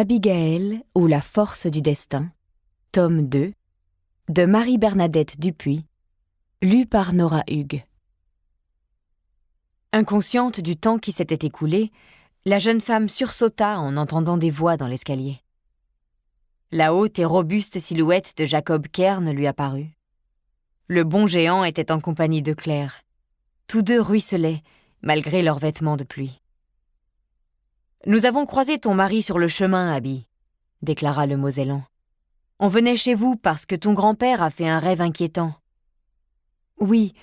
Abigaël ou la force du destin, tome 2, de Marie-Bernadette Dupuis, lu par Nora Hugues. Inconsciente du temps qui s'était écoulé, la jeune femme sursauta en entendant des voix dans l'escalier. La haute et robuste silhouette de Jacob Kern lui apparut. Le bon géant était en compagnie de Claire. Tous deux ruisselaient, malgré leurs vêtements de pluie. « Nous avons croisé ton mari sur le chemin, Abby, » déclara le Mosellan. « On venait chez vous parce que ton grand-père a fait un rêve inquiétant. » Oui,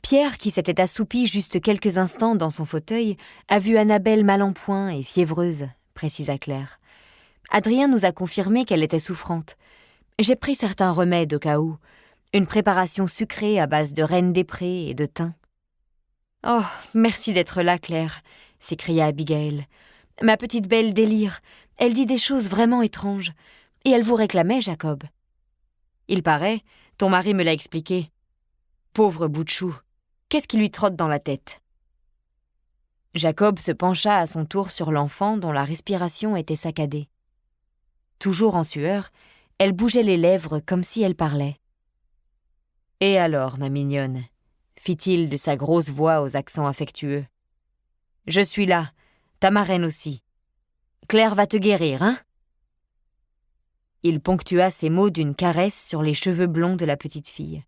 Pierre, qui s'était assoupi juste quelques instants dans son fauteuil, a vu Annabelle mal en point et fiévreuse, précisa Claire. Adrien nous a confirmé qu'elle était souffrante. J'ai pris certains remèdes au cas où, une préparation sucrée à base de reine des prés et de thym. « Oh, merci d'être là, Claire, » s'écria Abigaël. « Ma petite belle délire, elle dit des choses vraiment étranges. Et elle vous réclamait, Jacob. »« Il paraît, ton mari me l'a expliqué. Pauvre bout de chou, qu'est-ce qui lui trotte dans la tête ?» Jacob se pencha à son tour sur l'enfant dont la respiration était saccadée. Toujours en sueur, elle bougeait les lèvres comme si elle parlait. « Et alors, ma mignonne ?» fit-il de sa grosse voix aux accents affectueux. « Je suis là, ta marraine aussi. Claire va te guérir, hein ?» Il ponctua ces mots d'une caresse sur les cheveux blonds de la petite fille.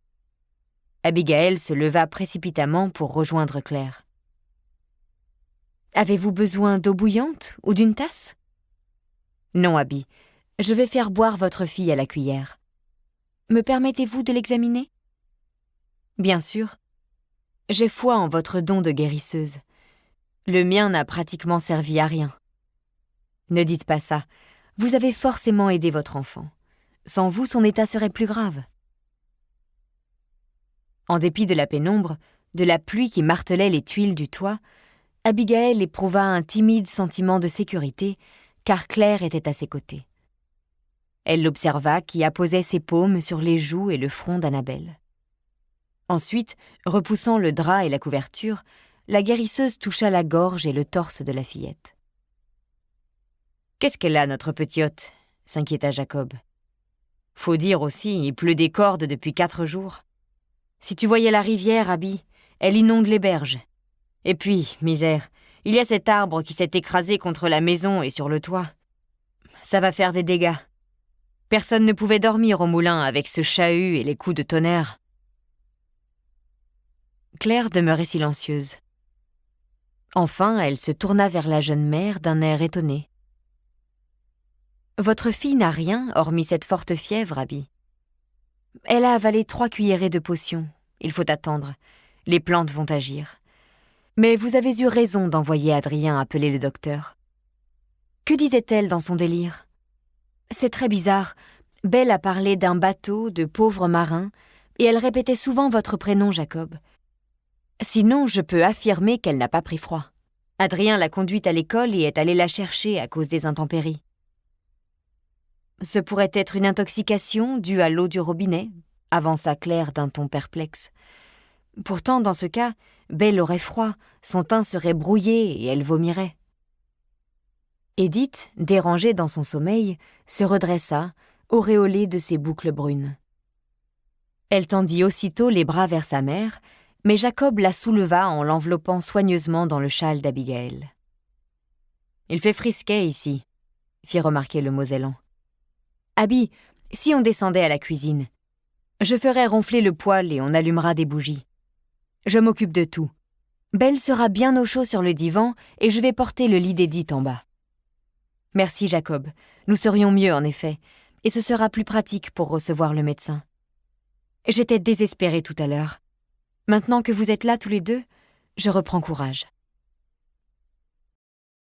Abigaël se leva précipitamment pour rejoindre Claire. « Avez-vous besoin d'eau bouillante ou d'une tasse ?»« Non, Abby, je vais faire boire votre fille à la cuillère. Me permettez-vous de l'examiner ?»« Bien sûr. J'ai foi en votre don de guérisseuse. Le mien n'a pratiquement servi à rien. » « Ne dites pas ça. Vous avez forcément aidé votre enfant. Sans vous, son état serait plus grave. » En dépit de la pénombre, de la pluie qui martelait les tuiles du toit, Abigaël éprouva un timide sentiment de sécurité, car Claire était à ses côtés. Elle l'observa qui apposait ses paumes sur les joues et le front d'Annabelle. Ensuite, repoussant le drap et la couverture, la guérisseuse toucha la gorge et le torse de la fillette. « Qu'est-ce qu'elle a, notre petite ?» s'inquiéta Jacob. « Faut dire aussi, il pleut des cordes depuis 4 jours. Si tu voyais la rivière, Abby, elle inonde les berges. Et puis, misère, il y a cet arbre qui s'est écrasé contre la maison et sur le toit. Ça va faire des dégâts. Personne ne pouvait dormir au moulin avec ce chahut et les coups de tonnerre. » Claire demeurait silencieuse. Enfin, elle se tourna vers la jeune mère d'un air étonné. « Votre fille n'a rien, hormis cette forte fièvre, Abby. Elle a avalé 3 cuillerées de potion. Il faut attendre. Les plantes vont agir. Mais vous avez eu raison d'envoyer Adrien appeler le docteur. Que disait-elle dans son délire? C'est très bizarre. Belle a parlé d'un bateau, de pauvres marins, et elle répétait souvent votre prénom, Jacob. Sinon, je peux affirmer qu'elle n'a pas pris froid. Adrien l'a conduite à l'école et est allé la chercher à cause des intempéries. Ce pourrait être une intoxication due à l'eau du robinet, avança Claire d'un ton perplexe. Pourtant, dans ce cas, Belle aurait froid, son teint serait brouillé et elle vomirait. Édith, dérangée dans son sommeil, se redressa, auréolée de ses boucles brunes. Elle tendit aussitôt les bras vers sa mère, mais Jacob la souleva en l'enveloppant soigneusement dans le châle d'Abigaël. « Il fait frisquet ici », fit remarquer le Mosellan. « Abby, si on descendait à la cuisine, je ferai ronfler le poêle et on allumera des bougies. Je m'occupe de tout. Belle sera bien au chaud sur le divan et je vais porter le lit d'Édith en bas. » « Merci, Jacob. Nous serions mieux, en effet, et ce sera plus pratique pour recevoir le médecin. J'étais désespérée tout à l'heure. Maintenant que vous êtes là tous les deux, je reprends courage. »